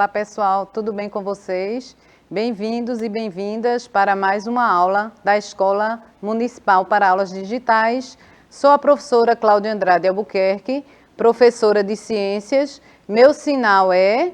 Olá pessoal, tudo bem com vocês? Bem-vindos e bem-vindas para mais uma aula da Escola Municipal para Aulas Digitais. Sou a professora Cláudia Andrade Albuquerque, professora de Ciências. Meu sinal é...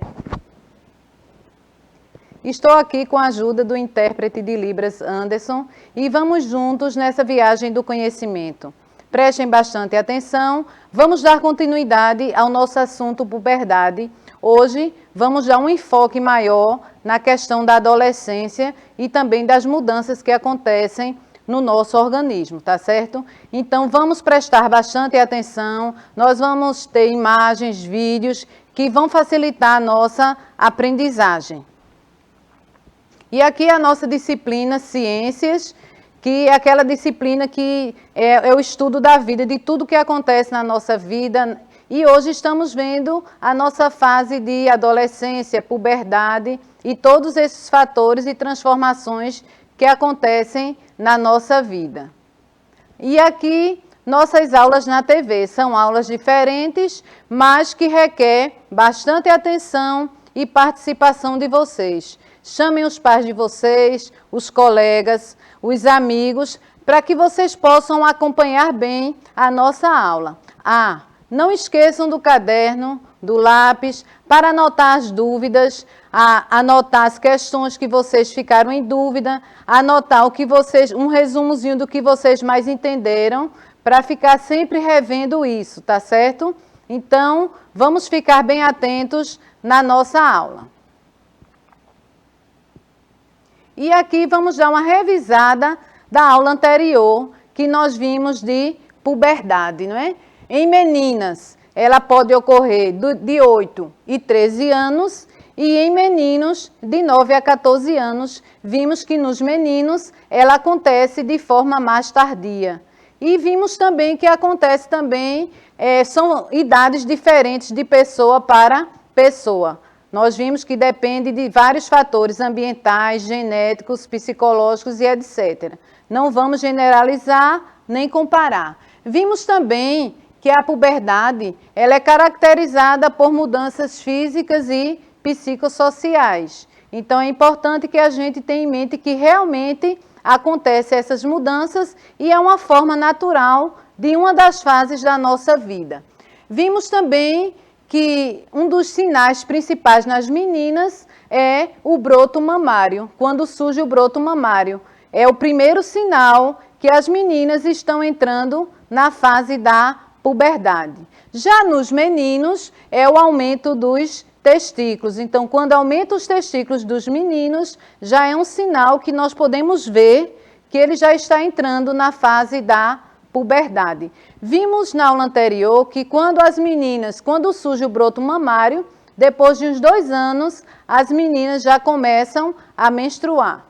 Estou aqui com a ajuda do intérprete de Libras Anderson e vamos juntos nessa viagem do conhecimento. Prestem bastante atenção, vamos dar continuidade ao nosso assunto puberdade. Hoje vamos dar um enfoque maior na questão da adolescência e também das mudanças que acontecem no nosso organismo, tá certo? Então vamos prestar bastante atenção, nós vamos ter imagens, vídeos que vão facilitar a nossa aprendizagem. E aqui a nossa disciplina Ciências, que é aquela disciplina que é o estudo da vida, de tudo que acontece na nossa vida. E hoje estamos vendo a nossa fase de adolescência, puberdade e todos esses fatores e transformações que acontecem na nossa vida. E aqui, nossas aulas na TV são aulas diferentes, mas que requer bastante atenção e participação de vocês. Chamem os pais de vocês, os colegas, os amigos, para que vocês possam acompanhar bem a nossa aula. Não esqueçam do caderno, do lápis, para anotar as dúvidas, anotar as questões que vocês ficaram em dúvida, anotar um resumozinho do que vocês mais entenderam, para ficar sempre revendo isso, tá certo? Então, vamos ficar bem atentos na nossa aula. E aqui vamos dar uma revisada da aula anterior, que nós vimos de puberdade, não é? Em meninas, ela pode ocorrer de 8 e 13 anos, e em meninos, de 9 a 14 anos, vimos que nos meninos ela acontece de forma mais tardia. E vimos também que acontece também, são idades diferentes de pessoa para pessoa. Nós vimos que depende de vários fatores ambientais, genéticos, psicológicos e etc. Não vamos generalizar nem comparar. Vimos também que a puberdade ela é caracterizada por mudanças físicas e psicossociais. Então é importante que a gente tenha em mente que realmente acontecem essas mudanças e é uma forma natural de uma das fases da nossa vida. Vimos também que um dos sinais principais nas meninas é o broto mamário, quando surge o broto mamário. É o primeiro sinal que as meninas estão entrando na fase da puberdade. Já nos meninos, é o aumento dos testículos. Então, quando aumenta os testículos dos meninos, já é um sinal que nós podemos ver que ele já está entrando na fase da puberdade. Vimos na aula anterior que quando surge o broto mamário, depois de uns 2 anos, as meninas já começam a menstruar.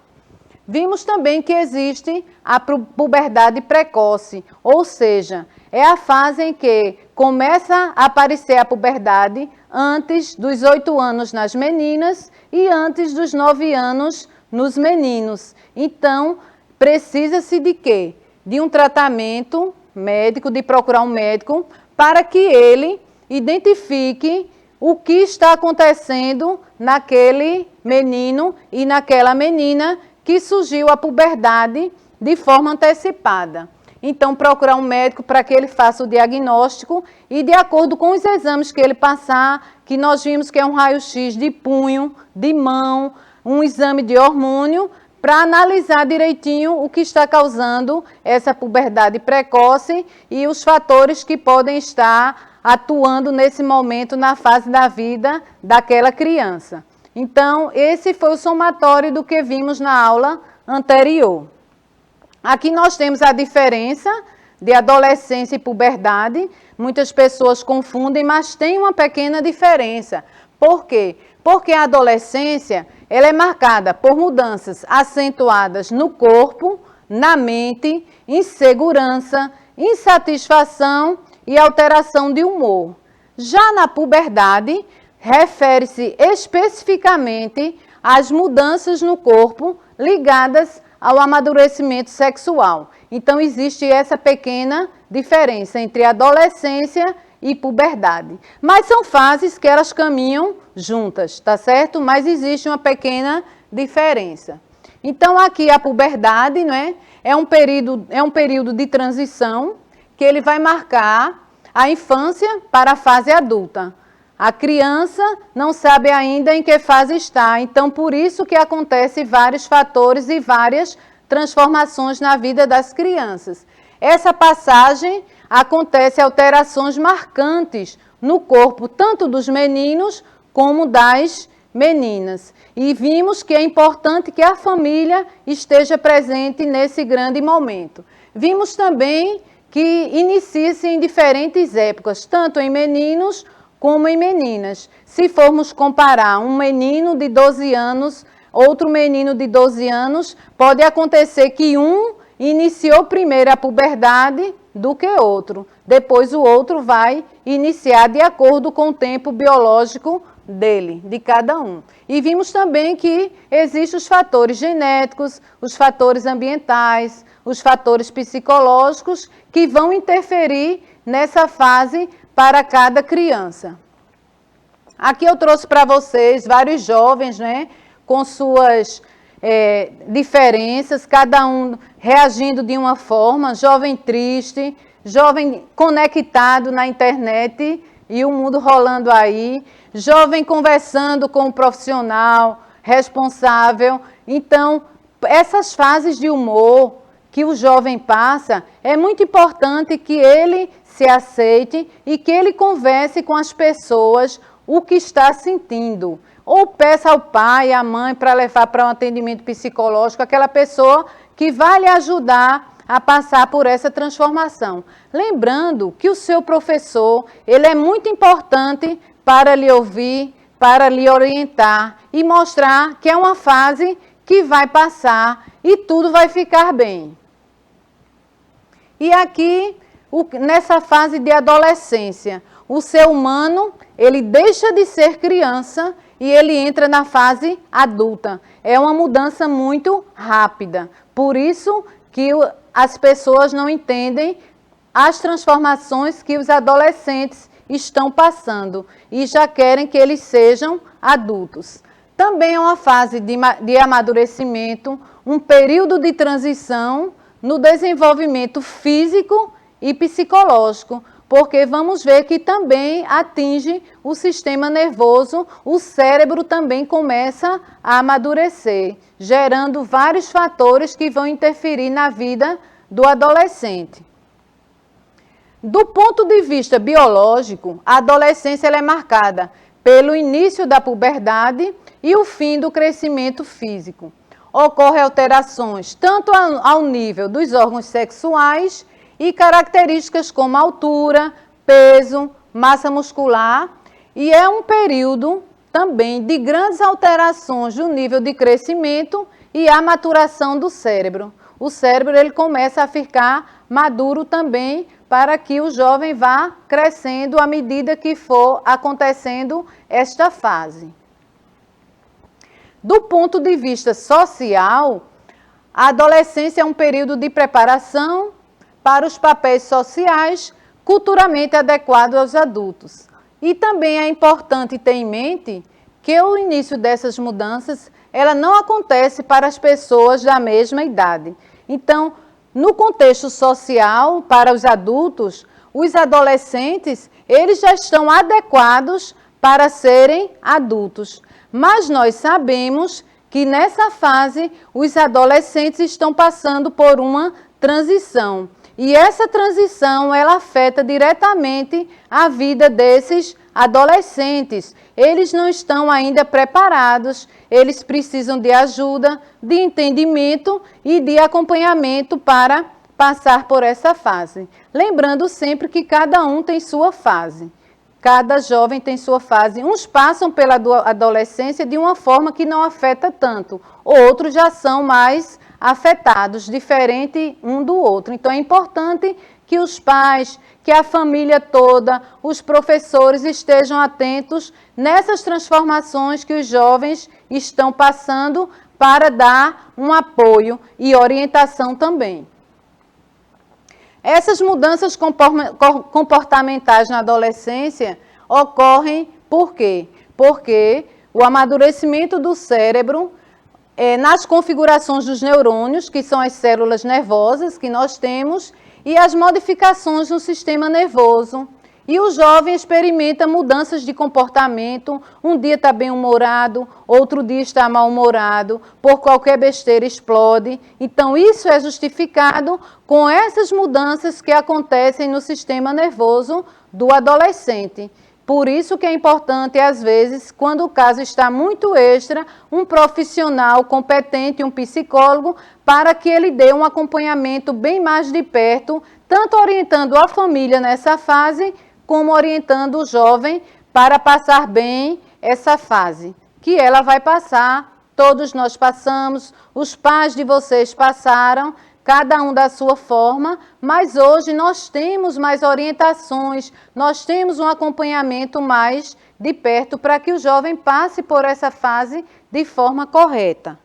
Vimos também que existe a puberdade precoce, ou seja, é a fase em que começa a aparecer a puberdade antes dos 8 anos nas meninas e antes dos 9 anos nos meninos. Então, precisa-se de quê? De um tratamento médico, de procurar um médico, para que ele identifique o que está acontecendo naquele menino e naquela menina que surgiu a puberdade de forma antecipada. Então, procurar um médico para que ele faça o diagnóstico e, de acordo com os exames que ele passar, que nós vimos que é um raio-x de punho, de mão, um exame de hormônio, para analisar direitinho o que está causando essa puberdade precoce e os fatores que podem estar atuando nesse momento na fase da vida daquela criança. Então, esse foi o somatório do que vimos na aula anterior. Aqui nós temos a diferença de adolescência e puberdade. Muitas pessoas confundem, mas tem uma pequena diferença. Por quê? Porque a adolescência ela é marcada por mudanças acentuadas no corpo, na mente, insegurança, insatisfação e alteração de humor. Já na puberdade, refere-se especificamente às mudanças no corpo ligadas ao amadurecimento sexual. Então, existe essa pequena diferença entre a adolescência e puberdade. Mas são fases que elas caminham juntas, tá certo? Mas existe uma pequena diferença. Então, aqui a puberdade, não é? É um período de transição que ele vai marcar a infância para a fase adulta. A criança não sabe ainda em que fase está, então por isso que acontecem vários fatores e várias transformações na vida das crianças. Essa passagem acontece alterações marcantes no corpo, tanto dos meninos como das meninas. E vimos que é importante que a família esteja presente nesse grande momento. Vimos também que inicia-se em diferentes épocas, tanto em meninos como em meninas. Se formos comparar um menino de 12 anos, outro menino de 12 anos, pode acontecer que um iniciou primeiro a puberdade do que outro. Depois o outro vai iniciar de acordo com o tempo biológico dele, de cada um. E vimos também que existem os fatores genéticos, os fatores ambientais, os fatores psicológicos que vão interferir nessa fase para cada criança. Aqui eu trouxe para vocês vários jovens, né, com suas diferenças, cada um reagindo de uma forma, jovem triste, jovem conectado na internet e o mundo rolando aí, jovem conversando com um profissional responsável. Então, essas fases de humor que o jovem passa, é muito importante que ele se aceite e que ele converse com as pessoas o que está sentindo. Ou peça ao pai, à mãe, para levar para um atendimento psicológico, aquela pessoa que vai lhe ajudar a passar por essa transformação. Lembrando que o seu professor, ele é muito importante para lhe ouvir, para lhe orientar e mostrar que é uma fase que vai passar e tudo vai ficar bem. E aqui, nessa fase de adolescência, o ser humano, ele deixa de ser criança e ele entra na fase adulta. É uma mudança muito rápida. Por isso que as pessoas não entendem as transformações que os adolescentes estão passando e já querem que eles sejam adultos. Também é uma fase de amadurecimento, um período de transição no desenvolvimento físico e psicológico, porque vamos ver que também atinge o sistema nervoso, o cérebro também começa a amadurecer, gerando vários fatores que vão interferir na vida do adolescente. Do ponto de vista biológico, a adolescência ela é marcada pelo início da puberdade e o fim do crescimento físico. Ocorrem alterações tanto ao nível dos órgãos sexuais e características como altura, peso, massa muscular, e é um período também de grandes alterações do nível de crescimento e a maturação do cérebro. O cérebro ele começa a ficar maduro também para que o jovem vá crescendo à medida que for acontecendo esta fase. Do ponto de vista social, a adolescência é um período de preparação para os papéis sociais culturalmente adequados aos adultos. E também é importante ter em mente que o início dessas mudanças, ela não acontece para as pessoas da mesma idade. Então, no contexto social, para os adultos, os adolescentes, eles já estão adequados para serem adultos. Mas nós sabemos que nessa fase os adolescentes estão passando por uma transição. E essa transição, ela afeta diretamente a vida desses adolescentes. Eles não estão ainda preparados, eles precisam de ajuda, de entendimento e de acompanhamento para passar por essa fase. Lembrando sempre que cada um tem sua fase. Cada jovem tem sua fase. Uns passam pela adolescência de uma forma que não afeta tanto, outros já são mais afetados, diferente um do outro. Então é importante que os pais, que a família toda, os professores estejam atentos nessas transformações que os jovens estão passando para dar um apoio e orientação também. Essas mudanças comportamentais na adolescência ocorrem por quê? Porque o amadurecimento do cérebro nas configurações dos neurônios, que são as células nervosas que nós temos, e as modificações no sistema nervoso. E o jovem experimenta mudanças de comportamento, um dia está bem-humorado, outro dia está mal-humorado, por qualquer besteira explode. Então, isso é justificado com essas mudanças que acontecem no sistema nervoso do adolescente. Por isso que é importante, às vezes, quando o caso está muito extra, um profissional competente, um psicólogo, para que ele dê um acompanhamento bem mais de perto, tanto orientando a família nessa fase, como orientando o jovem para passar bem essa fase, que ela vai passar, todos nós passamos, os pais de vocês passaram, cada um da sua forma, mas hoje nós temos mais orientações, nós temos um acompanhamento mais de perto para que o jovem passe por essa fase de forma correta.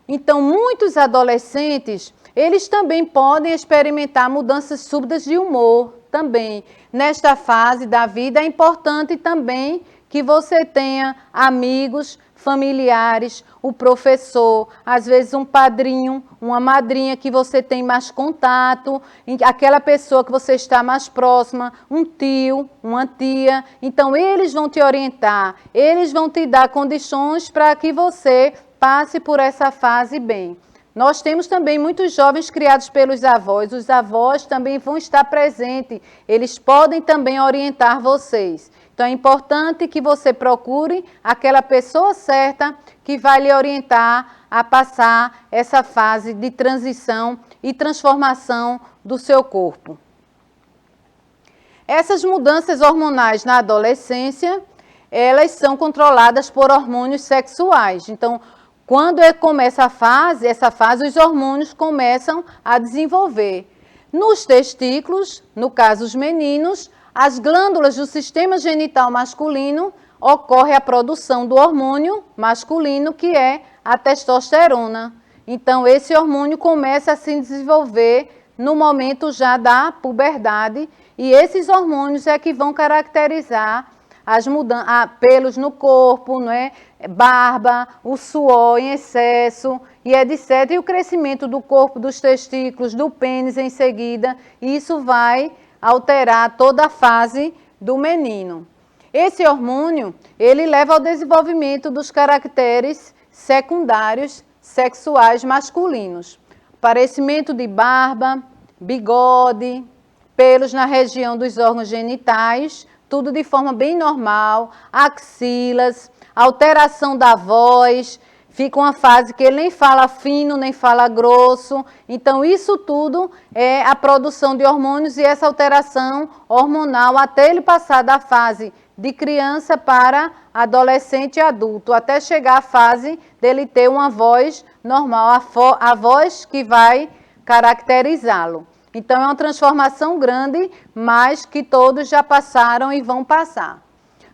Então, muitos adolescentes, eles também podem experimentar mudanças súbitas de humor também. Nesta fase da vida é importante também que você tenha amigos, familiares, o professor, às vezes um padrinho, uma madrinha que você tem mais contato, aquela pessoa que você está mais próxima, um tio, uma tia. Então, eles vão te orientar, eles vão te dar condições para que você passe por essa fase bem. Nós temos também muitos jovens criados pelos avós, os avós também vão estar presentes, eles podem também orientar vocês. Então, é importante que você procure aquela pessoa certa que vai lhe orientar a passar essa fase de transição e transformação do seu corpo. Essas mudanças hormonais na adolescência, elas são controladas por hormônios sexuais. Então, quando começa essa fase, os hormônios começam a desenvolver. Nos testículos, no caso os meninos, as glândulas do sistema genital masculino, ocorre a produção do hormônio masculino, que é a testosterona. Então, esse hormônio começa a se desenvolver no momento já da puberdade, e esses hormônios é que vão caracterizar as mudanças, pelos no corpo, não é? Barba, o suor em excesso e etc. E o crescimento do corpo, dos testículos, do pênis em seguida, isso vai alterar toda a fase do menino. Esse hormônio, ele leva ao desenvolvimento dos caracteres secundários sexuais masculinos. Aparecimento de barba, bigode, pelos na região dos órgãos genitais, tudo de forma bem normal, axilas, alteração da voz, fica uma fase que ele nem fala fino, nem fala grosso. Então, isso tudo é a produção de hormônios e essa alteração hormonal até ele passar da fase de criança para adolescente e adulto, até chegar à fase dele ter uma voz normal, a voz que vai caracterizá-lo. Então, é uma transformação grande, mas que todos já passaram e vão passar.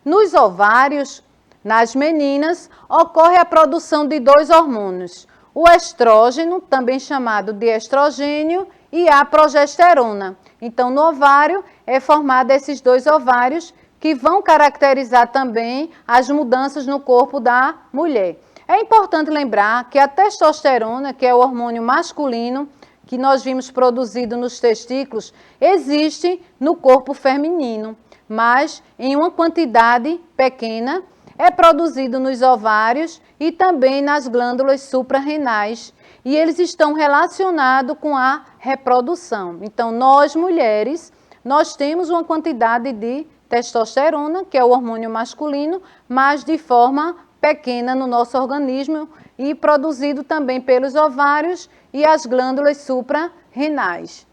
Nos ovários, nas meninas, ocorre a produção de dois hormônios, o estrógeno, também chamado de estrogênio, e a progesterona. Então, no ovário, é formado esses dois ovários que vão caracterizar também as mudanças no corpo da mulher. É importante lembrar que a testosterona, que é o hormônio masculino, que nós vimos produzido nos testículos, existe no corpo feminino, mas em uma quantidade pequena, é produzido nos ovários e também nas glândulas suprarrenais, e eles estão relacionados com a reprodução. Então, nós mulheres, nós temos uma quantidade de testosterona, que é o hormônio masculino, mas de forma pequena no nosso organismo e produzido também pelos ovários e as glândulas suprarrenais.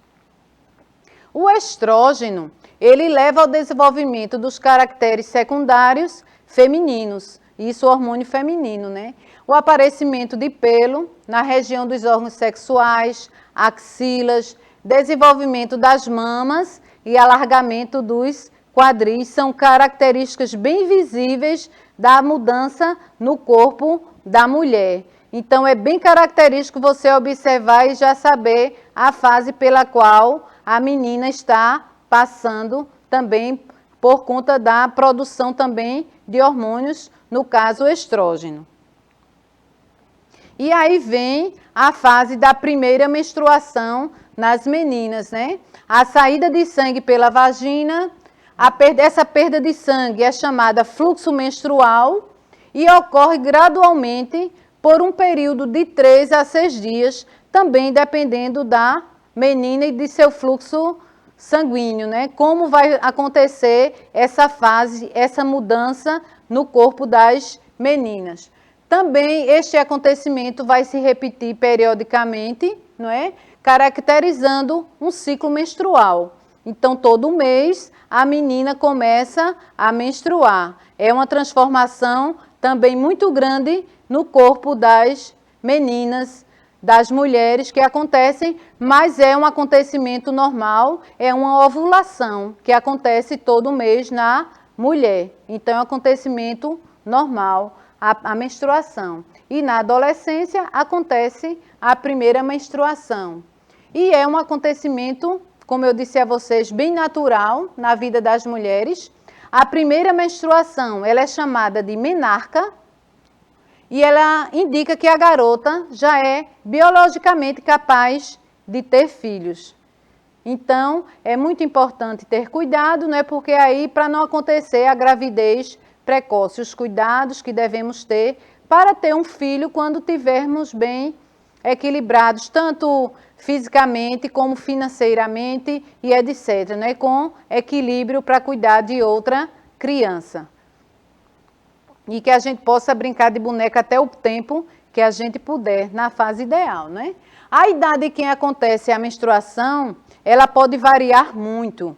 O estrógeno, ele leva ao desenvolvimento dos caracteres secundários femininos, isso o hormônio feminino, né? O aparecimento de pelo na região dos órgãos sexuais, axilas, desenvolvimento das mamas e alargamento dos quadris são características bem visíveis da mudança no corpo da mulher. Então, é bem característico você observar e já saber a fase pela qual a menina está passando também por conta da produção também de hormônios, no caso o estrógeno. E aí vem a fase da primeira menstruação nas meninas, né? A saída de sangue pela vagina, essa perda de sangue é chamada fluxo menstrual e ocorre gradualmente por um período de 3 a 6 dias, também dependendo da menina e de seu fluxo sanguíneo, né? Como vai acontecer essa fase, essa mudança no corpo das meninas. Também este acontecimento vai se repetir periodicamente, não é? Caracterizando um ciclo menstrual. Então, todo mês, a menina começa a menstruar. É uma transformação também muito grande no corpo das meninas, das mulheres que acontecem, mas é um acontecimento normal, é uma ovulação que acontece todo mês na mulher. Então, é um acontecimento normal, a menstruação. E na adolescência acontece a primeira menstruação. E é um acontecimento, como eu disse a vocês, bem natural na vida das mulheres. A primeira menstruação, ela é chamada de menarca, e ela indica que a garota já é biologicamente capaz de ter filhos. Então, é muito importante ter cuidado, não é? Porque aí, para não acontecer a gravidez precoce, os cuidados que devemos ter para ter um filho quando tivermos bem equilibrados, tanto fisicamente como financeiramente e etc., né? Com equilíbrio para cuidar de outra criança. E que a gente possa brincar de boneca até o tempo que a gente puder, na fase ideal, né? A idade em que acontece a menstruação, ela pode variar muito,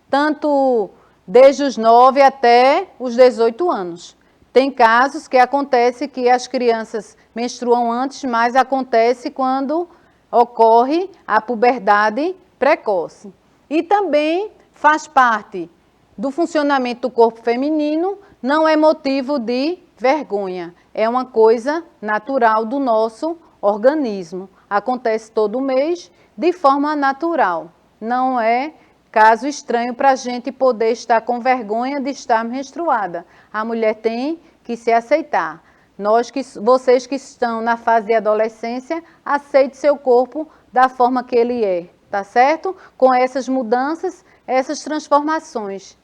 tanto desde os 9 até os 18 anos. Tem casos que acontece que as crianças menstruam antes, mas acontece quando ocorre a puberdade precoce. E também faz parte do funcionamento do corpo feminino, não é motivo de vergonha, é uma coisa natural do nosso organismo. Acontece todo mês de forma natural, não é caso estranho para a gente poder estar com vergonha de estar menstruada. A mulher tem que se aceitar. Vocês que estão na fase de adolescência, aceite seu corpo da forma que ele é, tá certo? Com essas mudanças, essas transformações.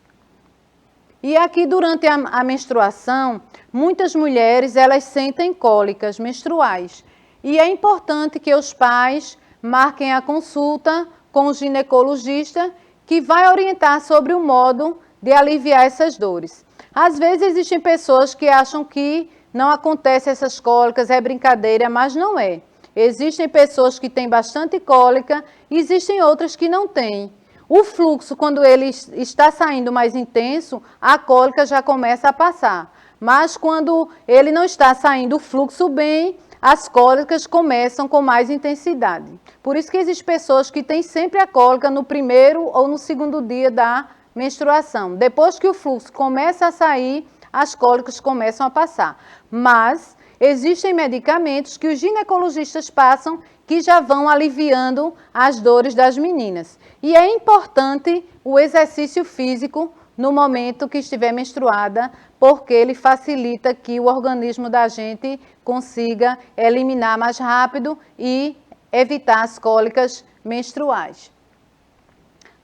E aqui durante a menstruação, muitas mulheres elas sentem cólicas menstruais. E é importante que os pais marquem a consulta com o ginecologista que vai orientar sobre o modo de aliviar essas dores. Às vezes existem pessoas que acham que não acontecem essas cólicas, é brincadeira, mas não é. Existem pessoas que têm bastante cólica e existem outras que não têm. O fluxo, quando ele está saindo mais intenso, a cólica já começa a passar. Mas quando ele não está saindo o fluxo bem, as cólicas começam com mais intensidade. Por isso que existem pessoas que têm sempre a cólica no primeiro ou no segundo dia da menstruação. Depois que o fluxo começa a sair, as cólicas começam a passar. Mas existem medicamentos que os ginecologistas passam que já vão aliviando as dores das meninas. E é importante o exercício físico no momento que estiver menstruada, porque ele facilita que o organismo da gente consiga eliminar mais rápido e evitar as cólicas menstruais.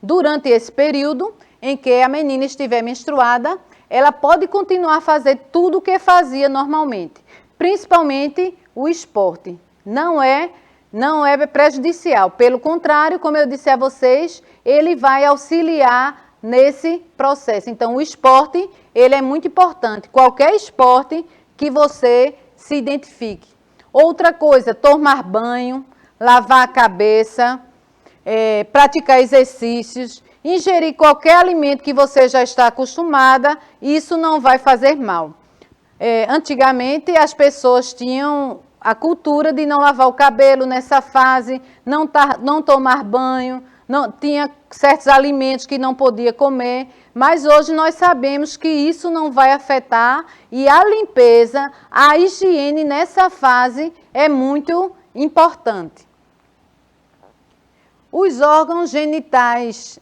Durante esse período em que a menina estiver menstruada, ela pode continuar a fazer tudo o que fazia normalmente, principalmente o esporte. Não é prejudicial. Pelo contrário, como eu disse a vocês, ele vai auxiliar nesse processo. Então, o esporte, ele é muito importante. Qualquer esporte que você se identifique. Outra coisa, tomar banho, lavar a cabeça, praticar exercícios, ingerir qualquer alimento que você já está acostumada, isso não vai fazer mal. Antigamente, as pessoas tinham a cultura de não lavar o cabelo nessa fase, não tomar banho, tinha certos alimentos que não podia comer, mas hoje nós sabemos que isso não vai afetar e a limpeza, a higiene nessa fase é muito importante. Os órgãos genitais,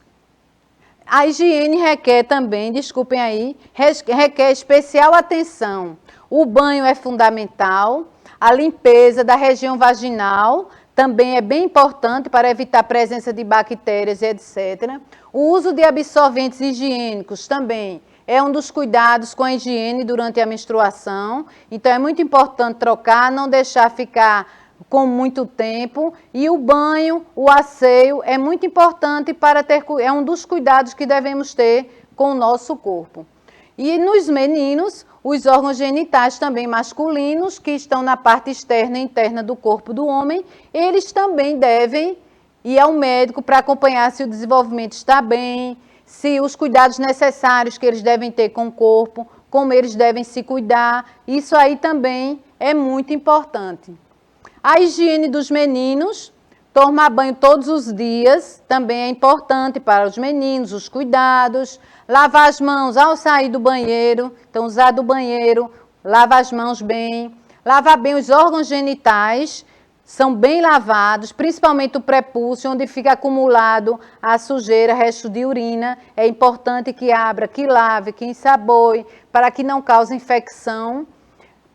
a higiene requer também, desculpem aí, requer especial atenção. O banho é fundamental, a limpeza da região vaginal também é bem importante para evitar a presença de bactérias e etc. O uso de absorventes higiênicos também é um dos cuidados com a higiene durante a menstruação. Então é muito importante trocar, não deixar ficar com muito tempo. E o banho, o asseio é muito importante para ter, é um dos cuidados que devemos ter com o nosso corpo. E nos meninos, os órgãos genitais também masculinos, que estão na parte externa e interna do corpo do homem, eles também devem ir ao médico para acompanhar se o desenvolvimento está bem, se os cuidados necessários que eles devem ter com o corpo, como eles devem se cuidar. Isso aí também é muito importante. A higiene dos meninos, tomar banho todos os dias, também é importante para os meninos, os cuidados. Lavar as mãos ao sair do banheiro, então usar do banheiro, lava as mãos bem. Lavar bem os órgãos genitais, são bem lavados, principalmente o prepúcio, onde fica acumulado a sujeira, resto de urina. É importante que abra, que lave, que ensaboe, para que não cause infecção.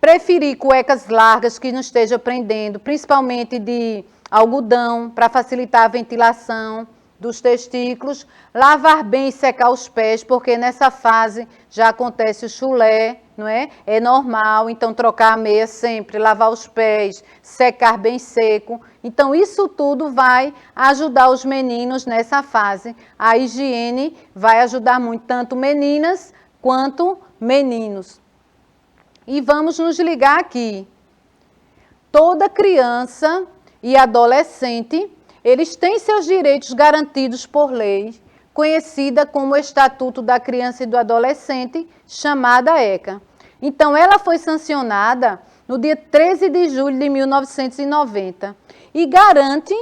Preferir cuecas largas que não estejam prendendo, principalmente de algodão, para facilitar a ventilação dos testículos. Lavar bem e secar os pés, porque nessa fase já acontece o chulé, não é? É normal, então trocar a meia sempre, lavar os pés, secar bem seco. Então isso tudo vai ajudar os meninos nessa fase. A higiene vai ajudar muito, tanto meninas quanto meninos. E vamos nos ligar aqui. Toda criança e adolescente, eles têm seus direitos garantidos por lei, conhecida como Estatuto da Criança e do Adolescente, chamada ECA. Então, ela foi sancionada no dia 13 de julho de 1990 e garante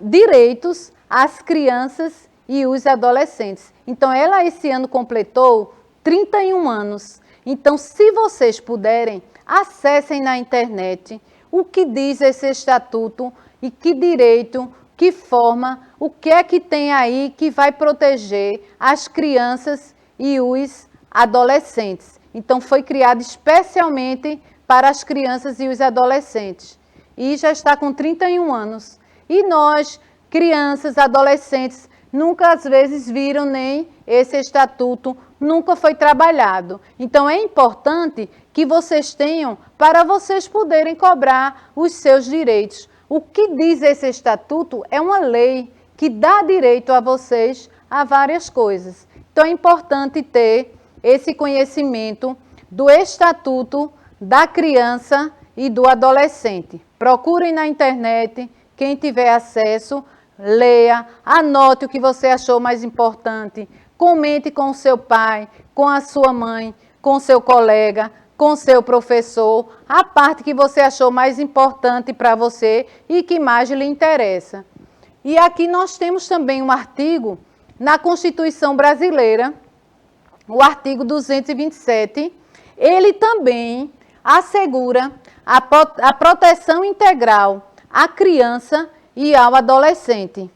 direitos às crianças e os adolescentes. Então, ela esse ano completou 31 anos. Então, se vocês puderem, acessem na internet o que diz esse estatuto e que direito, que forma, o que é que tem aí que vai proteger as crianças e os adolescentes. Então, foi criado especialmente para as crianças e os adolescentes. E já está com 31 anos. E nós, crianças, adolescentes, nunca às vezes viram nem esse estatuto, nunca foi trabalhado. Então é importante que vocês tenham para vocês poderem cobrar os seus direitos. O que diz esse estatuto é uma lei que dá direito a vocês a várias coisas. Então é importante ter esse conhecimento do Estatuto da Criança e do Adolescente. Procurem na internet, quem tiver acesso, leia, anote o que você achou mais importante, comente com o seu pai, com a sua mãe, com o seu colega, com o seu professor, a parte que você achou mais importante para você e que mais lhe interessa. E aqui nós temos também um artigo na Constituição Brasileira, o artigo 227, ele também assegura a proteção integral à criança e ao adolescente.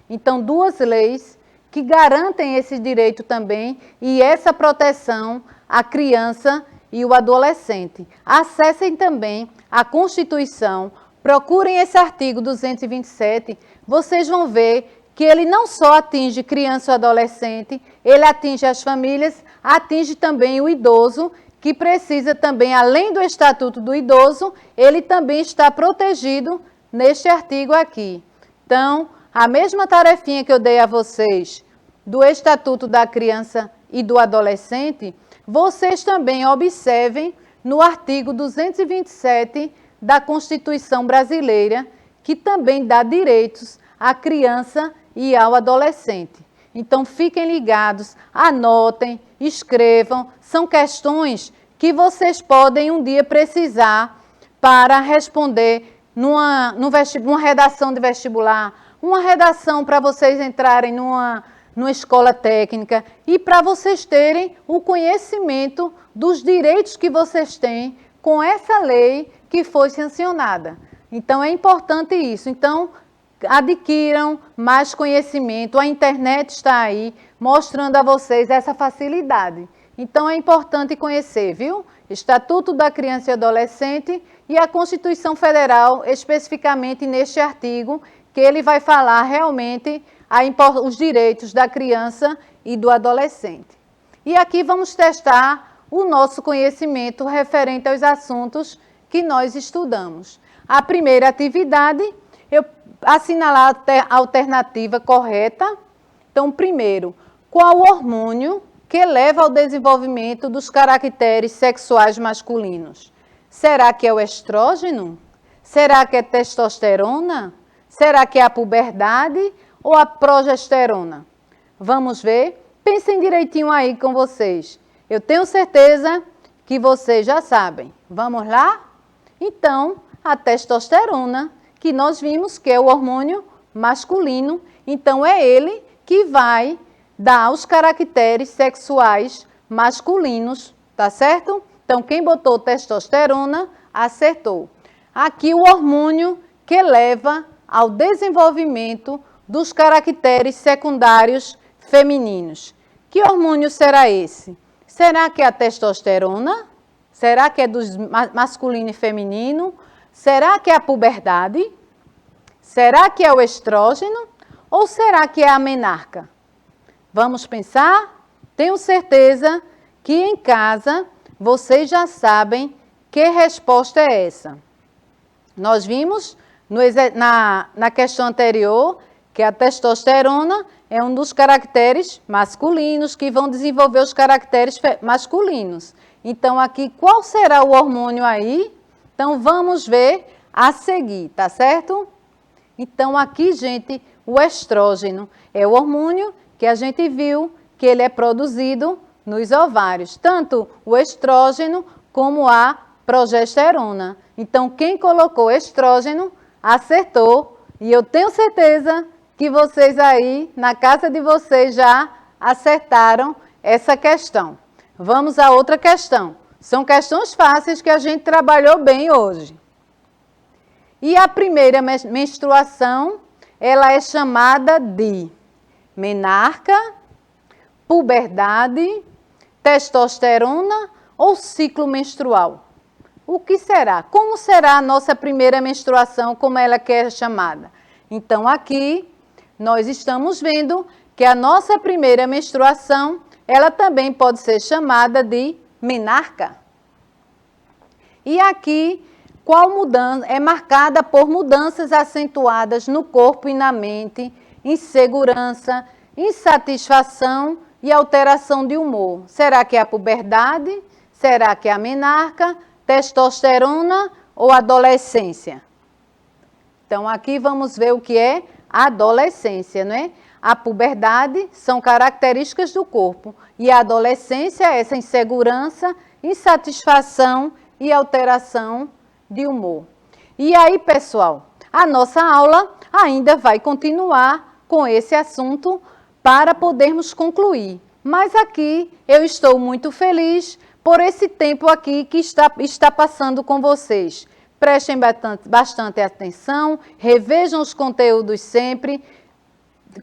Então, duas leis que garantem esse direito também e essa proteção à criança e o adolescente. Acessem também a Constituição, procurem esse artigo 227, vocês vão ver que ele não só atinge criança ou adolescente, ele atinge as famílias, atinge também o idoso, que precisa também, além do Estatuto do Idoso, ele também está protegido neste artigo aqui. Então, a mesma tarefinha que eu dei a vocês do Estatuto da Criança e do Adolescente, vocês também observem no artigo 227 da Constituição Brasileira, que também dá direitos à criança e ao adolescente. Então, fiquem ligados, anotem, escrevam, são questões que vocês podem um dia precisar para responder numa redação de vestibular, uma redação para vocês entrarem numa escola técnica e para vocês terem o conhecimento dos direitos que vocês têm com essa lei que foi sancionada. Então, é importante isso. Então, adquiram mais conhecimento. A internet está aí mostrando a vocês essa facilidade. Então é importante conhecer, viu? Estatuto da Criança e Adolescente e a Constituição Federal, especificamente neste artigo, que ele vai falar realmente os direitos da criança e do adolescente. E aqui vamos testar o nosso conhecimento referente aos assuntos que nós estudamos. A primeira atividade, eu assinalar a alternativa correta. Então, primeiro, qual o hormônio que leva ao desenvolvimento dos caracteres sexuais masculinos? Será que é o estrógeno? Será que é testosterona? Será que é a puberdade ou a progesterona? Vamos ver? Pensem direitinho aí com vocês. Eu tenho certeza que vocês já sabem. Vamos lá? Então, a testosterona, que nós vimos que é o hormônio masculino, então é ele que vai dar os caracteres sexuais masculinos, tá certo? Então, quem botou testosterona, acertou. Aqui o hormônio que leva ao desenvolvimento dos caracteres secundários femininos. Que hormônio será esse? Será que é a testosterona? Será que é do masculino e feminino? Será que é a puberdade? Será que é o estrógeno? Ou será que é a menarca? Vamos pensar? Tenho certeza que em casa vocês já sabem que resposta é essa. Nós vimos na questão anterior que a testosterona é um dos caracteres masculinos que vão desenvolver os caracteres masculinos. Então, aqui, qual será o hormônio aí? Então, vamos ver a seguir, tá certo? Então, aqui, gente, o estrógeno é o hormônio que a gente viu que ele é produzido nos ovários, tanto o estrógeno como a progesterona. Então, quem colocou estrógeno, acertou. E eu tenho certeza que vocês aí, na casa de vocês, já acertaram essa questão. Vamos a outra questão. São questões fáceis que a gente trabalhou bem hoje. E a primeira menstruação, ela é chamada de menarca, puberdade, testosterona ou ciclo menstrual? O que será? Como será a nossa primeira menstruação, como ela é chamada? Então, aqui, nós estamos vendo que a nossa primeira menstruação, ela também pode ser chamada de menarca. E aqui, qual mudança? É marcada por mudanças acentuadas no corpo e na mente, insegurança, insatisfação e alteração de humor. Será que é a puberdade? Será que é a menarca? Testosterona ou adolescência? Então, aqui vamos ver o que é a adolescência, não é? A puberdade são características do corpo e a adolescência é essa insegurança, insatisfação e alteração de humor. E aí, pessoal, a nossa aula ainda vai continuar com esse assunto para podermos concluir. Mas aqui eu estou muito feliz por esse tempo aqui que está passando com vocês. Prestem bastante atenção, revejam os conteúdos sempre,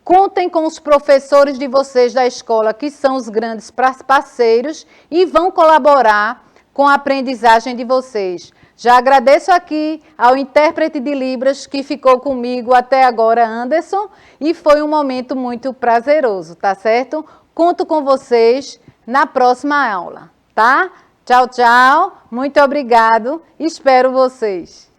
contem com os professores de vocês da escola, que são os grandes parceiros, e vão colaborar com a aprendizagem de vocês. Já agradeço aqui ao intérprete de Libras que ficou comigo até agora, Anderson, e foi um momento muito prazeroso, tá certo? Conto com vocês na próxima aula, tá? Tchau, tchau, muito obrigado, espero vocês.